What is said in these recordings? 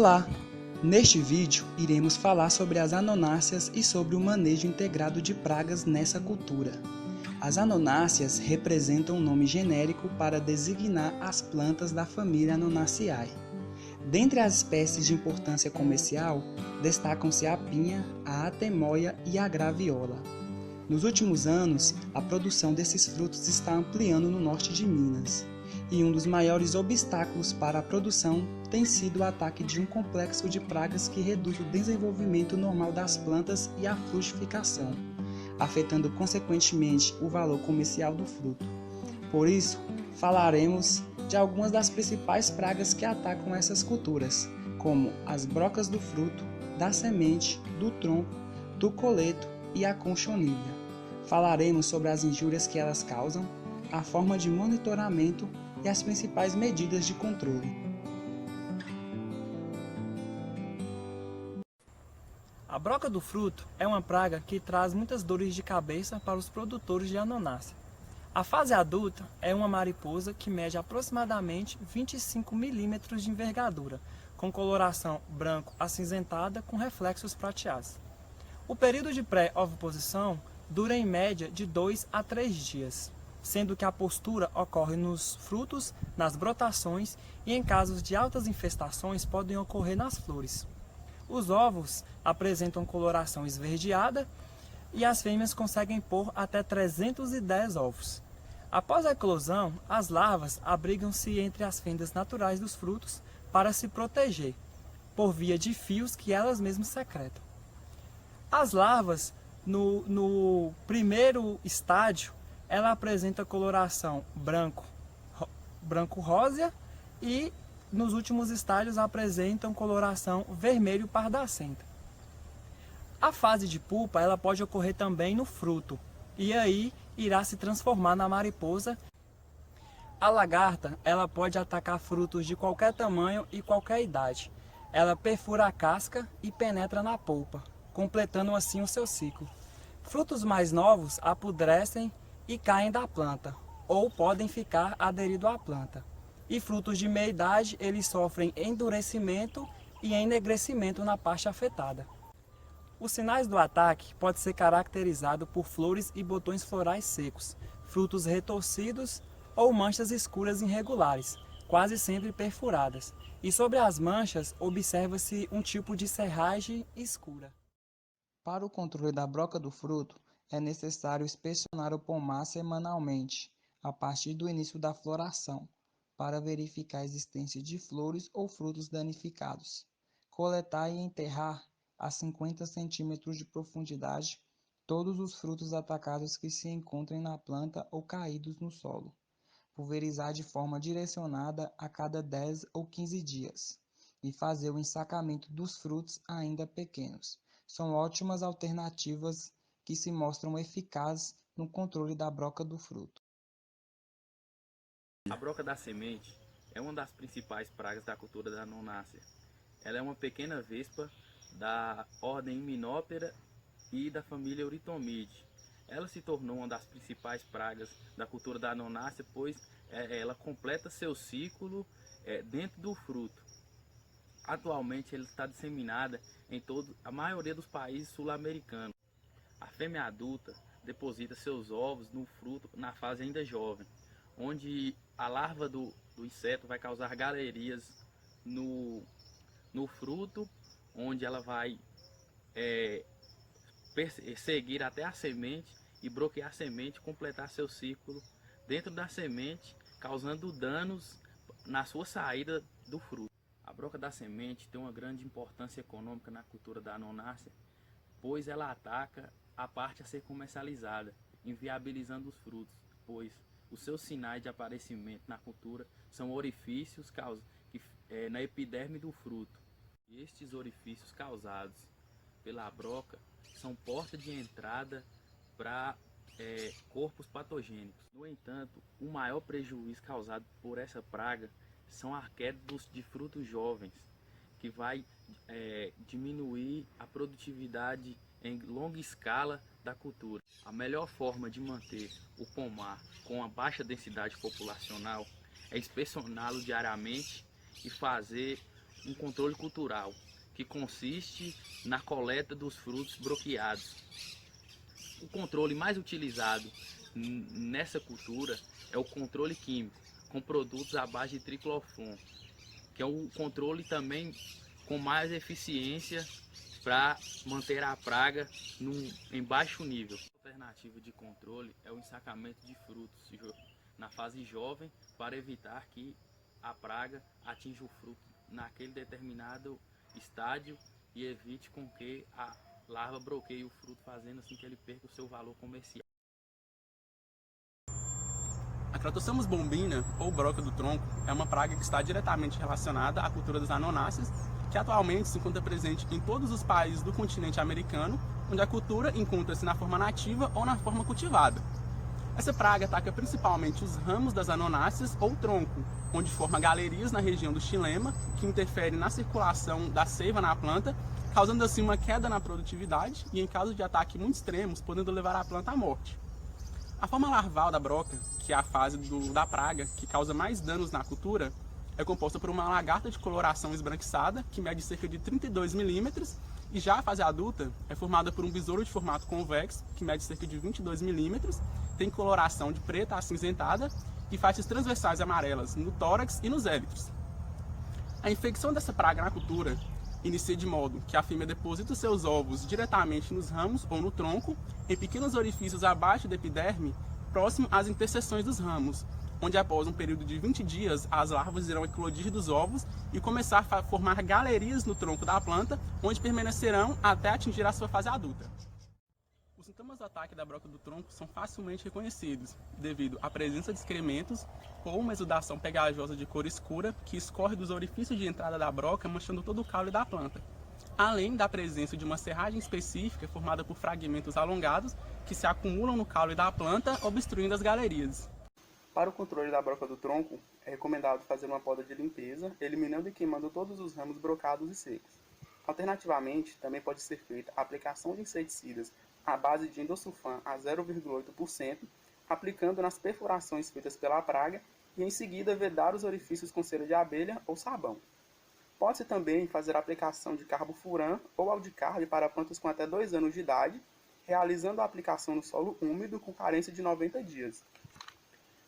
Olá! Neste vídeo, iremos falar sobre as anonáceas e sobre o manejo integrado de pragas nessa cultura. As anonáceas representam um nome genérico para designar as plantas da família Anonaceae. Dentre as espécies de importância comercial, destacam-se a pinha, a atemoia e a graviola. Nos últimos anos, a produção desses frutos está ampliando no norte de Minas, e um dos maiores obstáculos para a produção tem sido o ataque de um complexo de pragas que reduz o desenvolvimento normal das plantas e a frutificação, afetando consequentemente o valor comercial do fruto. Por isso, falaremos de algumas das principais pragas que atacam essas culturas, como as brocas do fruto, da semente, do tronco, do coleto e a conchonilha. Falaremos sobre as injúrias que elas causam, a forma de monitoramento e as principais medidas de controle. A broca do fruto é uma praga que traz muitas dores de cabeça para os produtores de anonácea. A fase adulta é uma mariposa que mede aproximadamente 25 milímetros de envergadura, com coloração branco acinzentada com reflexos prateados. O período de pré-oviposição dura em média de 2 a 3 dias, sendo que a postura ocorre nos frutos, nas brotações e em casos de altas infestações podem ocorrer nas flores. Os ovos apresentam coloração esverdeada e as fêmeas conseguem pôr até 310 ovos. Após a eclosão, as larvas abrigam-se entre as fendas naturais dos frutos para se proteger, por via de fios que elas mesmas secretam. As larvas, no primeiro estágio, ela apresenta coloração branco-rósea e nos últimos estágios apresentam coloração vermelho pardacenta. A fase de pupa ela pode ocorrer também no fruto e aí irá se transformar na mariposa. A lagarta ela pode atacar frutos de qualquer tamanho e qualquer idade. Ela perfura a casca e penetra na polpa, completando assim o seu ciclo. Frutos mais novos apodrecem e caem da planta, ou podem ficar aderidos à planta. E frutos de meia idade, eles sofrem endurecimento e enegrecimento na parte afetada. Os sinais do ataque podem ser caracterizados por flores e botões florais secos, frutos retorcidos ou manchas escuras irregulares, quase sempre perfuradas. E sobre as manchas, observa-se um tipo de serragem escura. Para o controle da broca do fruto, é necessário inspecionar o pomar semanalmente, a partir do início da floração, para verificar a existência de flores ou frutos danificados. Coletar e enterrar a 50 centímetros de profundidade todos os frutos atacados que se encontrem na planta ou caídos no solo. Pulverizar de forma direcionada a cada 10 ou 15 dias e fazer o ensacamento dos frutos ainda pequenos. São ótimas alternativas que se mostram eficazes no controle da broca do fruto. A broca da semente é uma das principais pragas da cultura da anonácea. Ela é uma pequena vespa da ordem Hymenoptera e da família Eurytomidae. Ela se tornou uma das principais pragas da cultura da anonácea, pois ela completa seu ciclo dentro do fruto. Atualmente ela está disseminada em a maioria dos países sul-americanos. A fêmea adulta deposita seus ovos no fruto na fase ainda jovem, onde a larva do inseto vai causar galerias no fruto, onde ela vai seguir até a semente e bloquear a semente, completar seu ciclo dentro da semente, causando danos na sua saída do fruto. A broca da semente tem uma grande importância econômica na cultura da anonácea, pois ela ataca a parte a ser comercializada, inviabilizando os frutos, pois os seus sinais de aparecimento na cultura são orifícios na epiderme do fruto. E estes orifícios causados pela broca são porta de entrada para corpos patogênicos. No entanto, o maior prejuízo causado por essa praga são a queda de frutos jovens, que vai diminuir a produtividade em longa escala da cultura. A melhor forma de manter o pomar com a baixa densidade populacional é inspecioná-lo diariamente e fazer um controle cultural, que consiste na coleta dos frutos broqueados. O controle mais utilizado nessa cultura é o controle químico, com produtos à base de triclofon, que é um controle também com mais eficiência para manter a praga em baixo nível. A alternativa de controle é o ensacamento de frutos na fase jovem, para evitar que a praga atinja o fruto naquele determinado estádio e evite com que a larva bloqueie o fruto, fazendo assim que ele perca o seu valor comercial. A Cratossamos bombina, ou broca do tronco, é uma praga que está diretamente relacionada à cultura das anonáceas, que atualmente se encontra presente em todos os países do continente americano, onde a cultura encontra-se na forma nativa ou na forma cultivada. Essa praga ataca principalmente os ramos das anonáceas ou tronco, onde forma galerias na região do xilema, que interfere na circulação da seiva na planta, causando assim uma queda na produtividade e, em caso de ataque muito extremos, podendo levar a planta à morte. A forma larval da broca, que é a fase da praga que causa mais danos na cultura, é composta por uma lagarta de coloração esbranquiçada, que mede cerca de 32 milímetros, e já a fase adulta é formada por um besouro de formato convexo, que mede cerca de 22 milímetros, tem coloração de preta acinzentada e faixas transversais amarelas no tórax e nos élitros. A infecção dessa praga na cultura inicia de modo que a fêmea deposita os seus ovos diretamente nos ramos ou no tronco, em pequenos orifícios abaixo da epiderme, próximo às interseções dos ramos, onde após um período de 20 dias as larvas irão eclodir dos ovos e começar a formar galerias no tronco da planta, onde permanecerão até atingir a sua fase adulta. Os sintomas do ataque da broca do tronco são facilmente reconhecidos, devido à presença de excrementos ou uma exudação pegajosa de cor escura que escorre dos orifícios de entrada da broca, manchando todo o caule da planta, além da presença de uma serragem específica formada por fragmentos alongados que se acumulam no caule da planta, obstruindo as galerias. Para o controle da broca do tronco, é recomendado fazer uma poda de limpeza, eliminando e queimando todos os ramos brocados e secos. Alternativamente, também pode ser feita a aplicação de inseticidas à base de endosulfan a 0,8%, aplicando nas perfurações feitas pela praga e em seguida vedar os orifícios com cera de abelha ou sabão. Pode-se também fazer a aplicação de carbofuran ou aldicarb para plantas com até 2 anos de idade, realizando a aplicação no solo úmido com carência de 90 dias.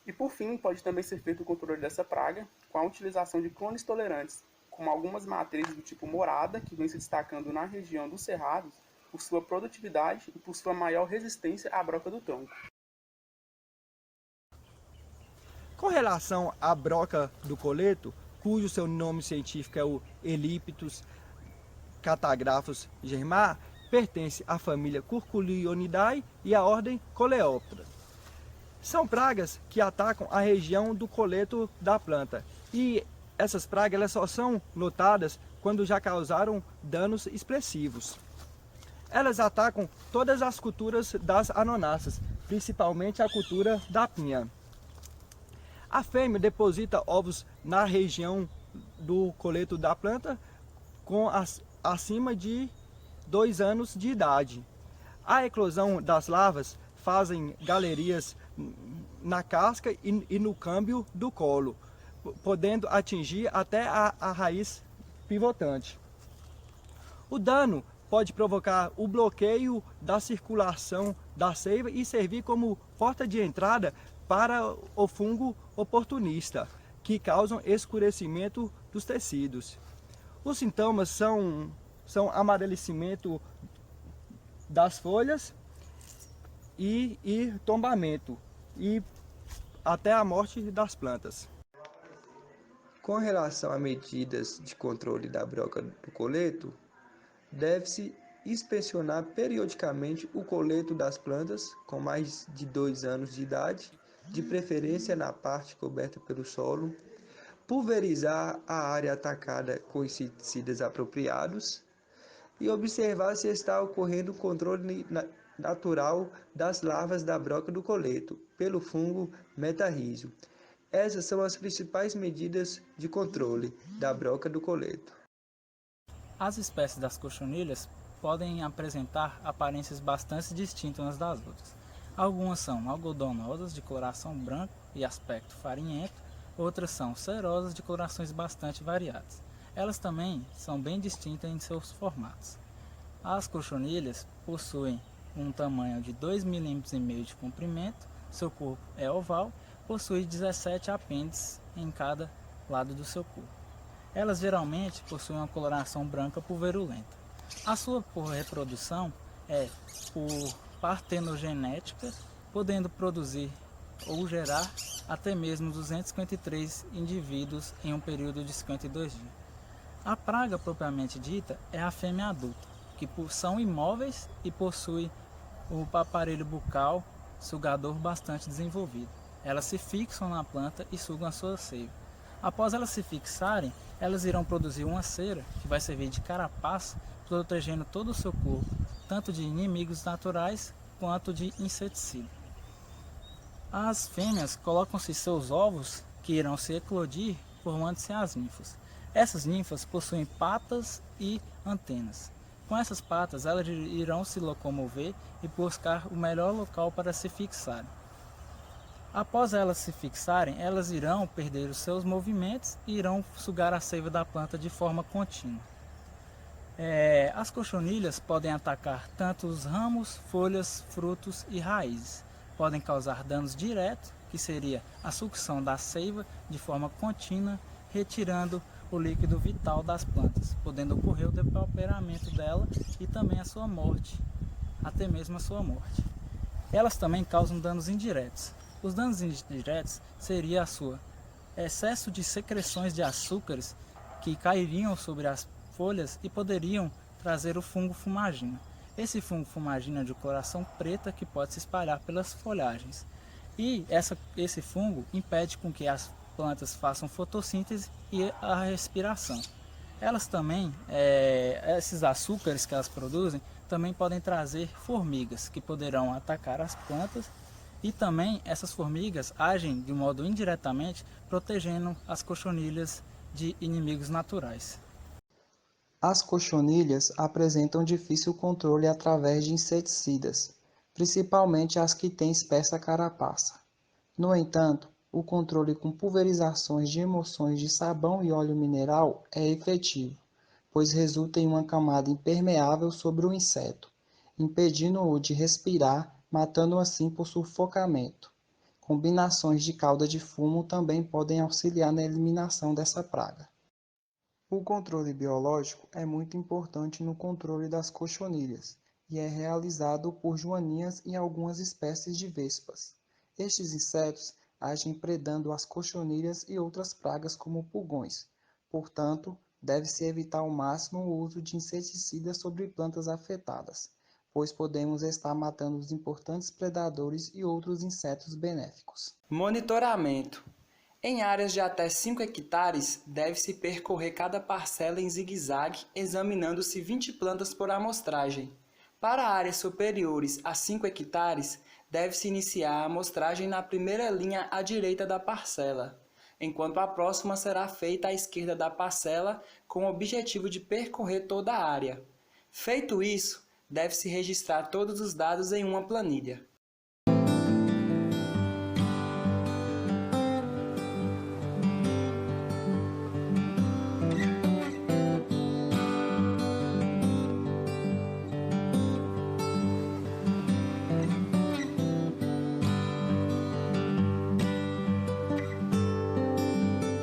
E por fim, pode também ser feito o controle dessa praga com a utilização de clones tolerantes, como algumas matrizes do tipo morada, que vem se destacando na região dos cerrados por sua produtividade e por sua maior resistência à broca do tronco. Com relação à broca do coleto, cujo seu nome científico é o Elliptus catagraphus germar, pertence à família Curculionidae e à ordem Coleoptera. São pragas que atacam a região do coleto da planta e essas pragas elas só são notadas quando já causaram danos expressivos. Elas atacam todas as culturas das anonáceas, principalmente a cultura da pinha. A fêmea deposita ovos na região do coleto da planta com acima de 2 anos de idade. A eclosão das larvas fazem galerias na casca e no câmbio do colo, podendo atingir até a raiz pivotante. O dano pode provocar o bloqueio da circulação da seiva e servir como porta de entrada para o fungo oportunista, que causam escurecimento dos tecidos. Os sintomas são amarelecimento das folhas e tombamento, e até a morte das plantas. Com relação a medidas de controle da broca do coleto, deve-se inspecionar periodicamente o coleto das plantas com mais de 2 anos de idade, de preferência na parte coberta pelo solo, pulverizar a área atacada com inseticidas apropriados e observar se está ocorrendo controle natural das larvas da broca do coleto pelo fungo metarrísio. Essas são as principais medidas de controle da broca do coleto. As espécies das cochonilhas podem apresentar aparências bastante distintas umas das outras. Algumas são algodonosas, de coloração branca e aspecto farinhento, outras são cerosas, de colorações bastante variadas. Elas também são bem distintas em seus formatos. As cochonilhas possuem um tamanho de 2,5 mm de comprimento, seu corpo é oval, possui 17 apêndices em cada lado do seu corpo. Elas geralmente possuem uma coloração branca pulverulenta. A sua reprodução é por partenogenética, podendo produzir ou gerar até mesmo 253 indivíduos em um período de 52 dias. A praga propriamente dita é a fêmea adulta, que são imóveis e possui o aparelho bucal sugador bastante desenvolvido. Elas se fixam na planta e sugam a sua seiva. Após elas se fixarem, elas irão produzir uma cera que vai servir de carapaça, protegendo todo o seu corpo, tanto de inimigos naturais quanto de inseticida. As fêmeas colocam-se seus ovos, que irão se eclodir, formando-se as ninfas. Essas ninfas possuem patas e antenas. Com essas patas, elas irão se locomover e buscar o melhor local para se fixarem. Após elas se fixarem, elas irão perder os seus movimentos e irão sugar a seiva da planta de forma contínua. As cochonilhas podem atacar tanto os ramos, folhas, frutos e raízes. Podem causar danos diretos, que seria a sucção da seiva de forma contínua, retirando o líquido vital das plantas, podendo ocorrer o depauperamento dela e também a sua morte, até mesmo a sua morte. Elas também causam danos indiretos. Os danos indiretos seria a sua excesso de secreções de açúcares que cairiam sobre as folhas e poderiam trazer o fungo fumagina. Esse fungo fumagina é de coloração preta que pode se espalhar pelas folhagens. E esse fungo impede com que as plantas façam fotossíntese e a respiração. Elas também, esses açúcares que elas produzem, também podem trazer formigas que poderão atacar as plantas. E também essas formigas agem de modo indiretamente protegendo as cochonilhas de inimigos naturais. As cochonilhas apresentam difícil controle através de inseticidas, principalmente as que têm espessa carapaça. No entanto, o controle com pulverizações de emulsões de sabão e óleo mineral é efetivo, pois resulta em uma camada impermeável sobre o inseto, impedindo-o de respirar, matando-o assim por sufocamento. Combinações de cauda de fumo também podem auxiliar na eliminação dessa praga. O controle biológico é muito importante no controle das cochonilhas e é realizado por joaninhas e algumas espécies de vespas. Estes insetos agem predando as cochonilhas e outras pragas como pulgões. Portanto, deve-se evitar ao máximo o uso de inseticidas sobre plantas afetadas, pois podemos estar matando os importantes predadores e outros insetos benéficos. Monitoramento. Em áreas de até 5 hectares, deve-se percorrer cada parcela em zigue-zague, examinando-se 20 plantas por amostragem. Para áreas superiores a 5 hectares, deve-se iniciar a amostragem na primeira linha à direita da parcela, enquanto a próxima será feita à esquerda da parcela, com o objetivo de percorrer toda a área. Feito isso, deve-se registrar todos os dados em uma planilha.